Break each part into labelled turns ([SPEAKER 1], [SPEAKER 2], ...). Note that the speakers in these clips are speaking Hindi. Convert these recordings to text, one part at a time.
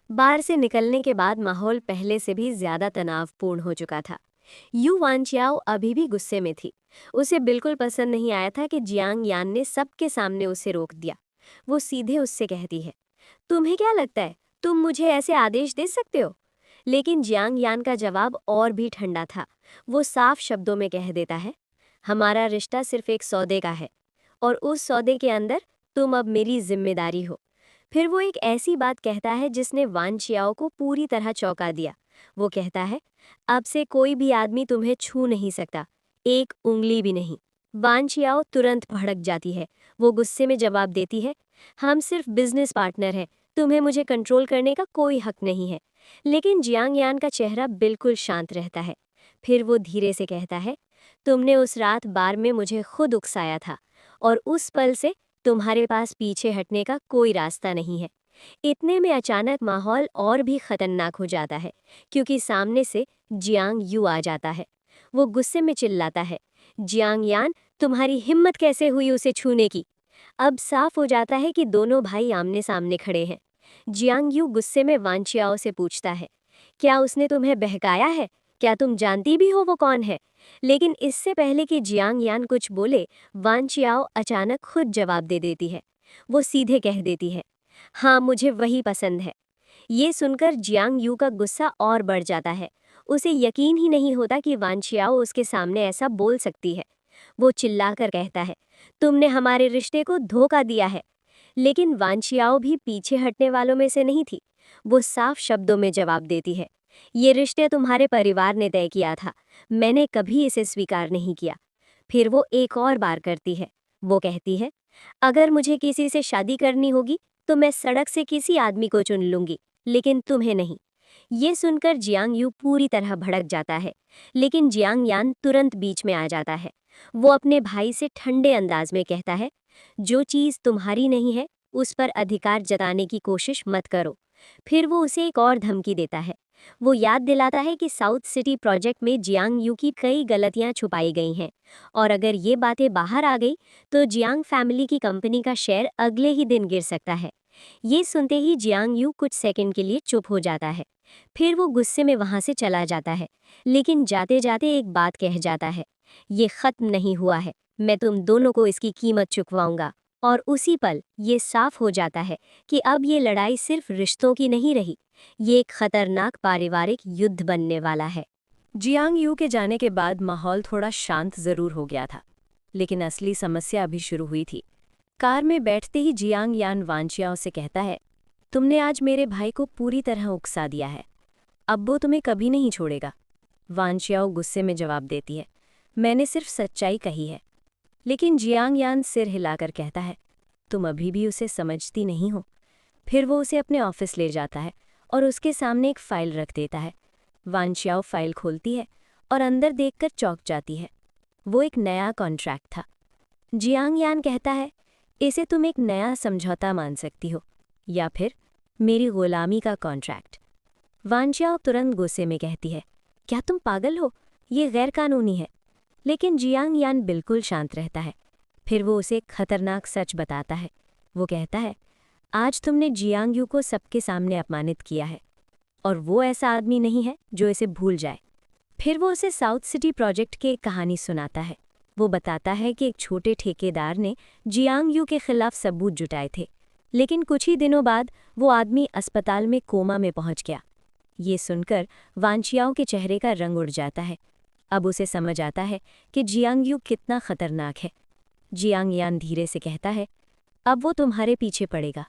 [SPEAKER 1] बार से निकलने के बाद माहौल पहले से भी ज्यादा तनावपूर्ण हो चुका था। यू वानचियाओ अभी भी गुस्से में थी। उसे बिल्कुल पसंद नहीं आया था कि जियांग यान ने सबके सामने उसे रोक दिया। वो सीधे उससे कहती है, तुम्हें क्या लगता है तुम मुझे ऐसे आदेश दे सकते हो? लेकिन जियांग यान का जवाब और भी ठंडा था। वो साफ शब्दों में कह देता है, हमारा रिश्ता सिर्फ एक सौदे का है और उस सौदे के अंदर तुम अब मेरी जिम्मेदारी हो। फिर वो एक ऐसी बात कहता है जिसने वान चियाओ को पूरी तरह चौंका दिया। वो कहता है, अब से कोई भी आदमी तुम्हें छू नहीं सकता, एक उंगली भी नहीं। वान चियाओ तुरंत भड़क जाती है। वो गुस्से में जवाब देती है, हम सिर्फ बिजनेस पार्टनर हैं, तुम्हें मुझे कंट्रोल करने का कोई हक नहीं है। लेकिन जियांग यान का चेहरा बिल्कुल शांत रहता है। फिर वो धीरे से कहता है, तुमने उस रात बार में मुझे खुद उकसाया था और उस पल से तुम्हारे पास पीछे हटने का कोई रास्ता नहीं है। इतने में अचानक माहौल और भी खतरनाक हो जाता है क्योंकि सामने से जियांग यू आ जाता है। वो गुस्से में चिल्लाता है, जियांग यान, तुम्हारी हिम्मत कैसे हुई उसे छूने की? अब साफ हो जाता है कि दोनों भाई आमने सामने खड़े हैं। जियांग यू गुस्से में वानचियाओ से पूछता है, क्या उसने तुम्हें बहकाया है? क्या तुम जानती भी हो वो कौन है? लेकिन इससे पहले कि जियांग यान कुछ बोले, वान चियाओ अचानक खुद जवाब दे देती है। वो सीधे कह देती है, हाँ, मुझे वही पसंद है। ये सुनकर जियांग यू का गुस्सा और बढ़ जाता है। उसे यकीन ही नहीं होता कि वान चियाओ उसके सामने ऐसा बोल सकती है। वो चिल्लाकर कहता है, तुमने हमारे रिश्ते को धोखा दिया है। लेकिन वान चियाओ भी पीछे हटने वालों में से नहीं थी। वो साफ शब्दों में जवाब देती है, ये रिश्ते तुम्हारे परिवार ने तय किया था, मैंने कभी इसे स्वीकार नहीं किया। फिर वो एक और बार करती है। वो कहती है, अगर मुझे किसी से शादी करनी होगी तो मैं सड़क से किसी आदमी को चुन लूंगी, लेकिन तुम्हें नहीं। ये सुनकर जियांग यू पूरी तरह भड़क जाता है। लेकिन जियांग यान तुरंत बीच में आ जाता है। वो अपने भाई से ठंडे अंदाज में कहता है, जो चीज़ तुम्हारी नहीं है उस पर अधिकार जताने की कोशिश मत करो। फिर वो उसे एक और धमकी देता है। वो याद दिलाता है कि साउथ सिटी प्रोजेक्ट में जियांग यू की कई गलतियां छुपाई गई हैं और अगर ये बातें बाहर आ गई तो जियांग फैमिली की कंपनी का शेयर अगले ही दिन गिर सकता है। ये सुनते ही जियांग यू कुछ सेकंड के लिए चुप हो जाता है। फिर वो गुस्से में वहां से चला जाता है, लेकिन जाते जाते एक बात कह जाता है, ये खत्म नहीं हुआ है, मैं तुम दोनों को इसकी कीमत चुकवाऊंगा। और उसी पल ये साफ हो जाता है कि अब ये लड़ाई सिर्फ रिश्तों की नहीं रही, ये एक खतरनाक पारिवारिक युद्ध बनने वाला है। जियांग यू के जाने के बाद माहौल थोड़ा शांत जरूर हो गया था, लेकिन असली समस्या अभी शुरू हुई थी। कार में बैठते ही जियांग यान वानचियाओ से कहता है, तुमने आज मेरे भाई को पूरी तरह उकसा दिया है, अब वो तुम्हें कभी नहीं छोड़ेगा। वानचियाओ गुस्से में जवाब देती है, मैंने सिर्फ सच्चाई कही है। लेकिन जियांग यान सिर हिलाकर कहता है, तुम अभी भी उसे समझती नहीं हो। फिर वो उसे अपने ऑफिस ले जाता है और उसके सामने एक फाइल रख देता है। वानचियाओ फाइल खोलती है और अंदर देखकर चौंक जाती है। वो एक नया कॉन्ट्रैक्ट था। जियांग यान कहता है, इसे तुम एक नया समझौता मान सकती हो या फिर मेरी गुलामी का कॉन्ट्रैक्ट। वानचियाओ तुरंत गुस्से में कहती है, क्या तुम पागल हो? ये गैर कानूनी है। लेकिन जियांग यान बिल्कुल शांत रहता है। फिर वो उसे एक खतरनाक सच बताता है। वो कहता है, आज तुमने जियांग यू को सबके सामने अपमानित किया है और वो ऐसा आदमी नहीं है जो इसे भूल जाए। फिर वो उसे साउथ सिटी प्रोजेक्ट की एक कहानी सुनाता है। वो बताता है कि एक छोटे ठेकेदार ने जियांग यू के खिलाफ सबूत जुटाए थे, लेकिन कुछ ही दिनों बाद वो आदमी अस्पताल में कोमा में पहुंच गया। ये सुनकर वानचियाओ के चेहरे का रंग उड़ जाता है। अब उसे समझ आता है कि जियांग यू कितना खतरनाक है। जियांग यान धीरे से कहता है, अब वो तुम्हारे पीछे पड़ेगा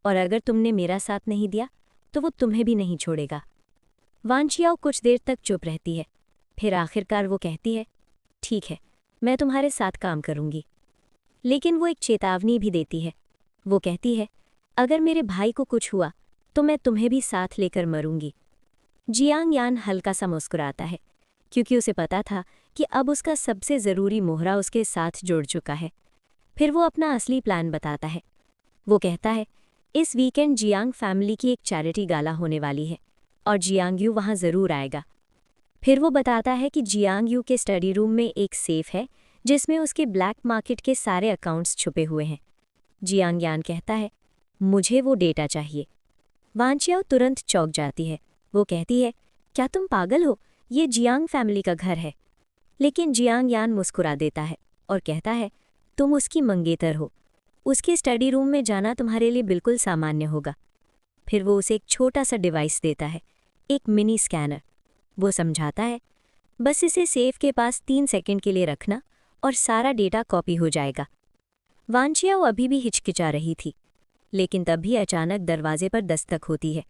[SPEAKER 1] और अगर तुमने मेरा साथ नहीं दिया तो वो तुम्हें भी नहीं छोड़ेगा। वानचियाओ कुछ देर तक चुप रहती है। फिर आखिरकार वो कहती है, ठीक है, मैं तुम्हारे साथ काम करूंगी। लेकिन वो एक चेतावनी भी देती है। वो कहती है, अगर मेरे भाई को कुछ हुआ तो मैं तुम्हें भी साथ लेकर मरूंगी। जियांग यान हल्का सा मुस्कुराता है क्योंकि उसे पता था कि अब उसका सबसे ज़रूरी मोहरा उसके साथ जुड़ चुका है। फिर वो अपना असली प्लान बताता है। वो कहता है, इस वीकेंड जियांग फैमिली की एक चैरिटी गाला होने वाली है और जियांग यू वहाँ ज़रूर आएगा। फिर वो बताता है कि जियांग यू के स्टडी रूम में एक सेफ है जिसमें उसके ब्लैक मार्केट के सारे अकाउंट्स छुपे हुए हैं। जियांग यान कहता है, मुझे वो डेटा चाहिए।
[SPEAKER 2] वांचियाओ तुरंत चौंक जाती है। वो कहती है, क्या तुम पागल हो? ये जियांग फैमिली का घर है। लेकिन जियांग यान मुस्कुरा देता है और कहता है, तुम उसकी मंगेतर हो। उसके स्टडी रूम में जाना तुम्हारे लिए बिल्कुल सामान्य होगा। फिर वो उसे एक छोटा सा डिवाइस देता है, एक मिनी स्कैनर। वो समझाता है, बस इसे सेफ के पास 3 सेकंड के लिए रखना और सारा डेटा कॉपी हो जाएगा। वांचियाओ अभी भी हिचकिचा रही थी, लेकिन तभी अचानक दरवाजे पर दस्तक होती है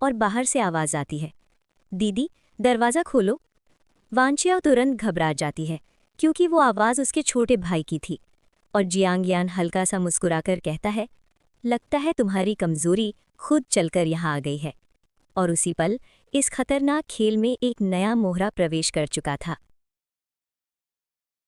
[SPEAKER 2] और बाहर से आवाज़ आती है, दीदी दरवाज़ा खोलो। वांचियाओ तुरंत घबरा जाती है क्योंकि वो आवाज़ उसके छोटे भाई की थी और जियांग यान हल्का सा मुस्कुराकर कहता है, लगता है तुम्हारी कमज़ोरी खुद चलकर यहाँ आ गई है। और उसी पल इस खतरनाक खेल में एक नया मोहरा प्रवेश कर चुका था।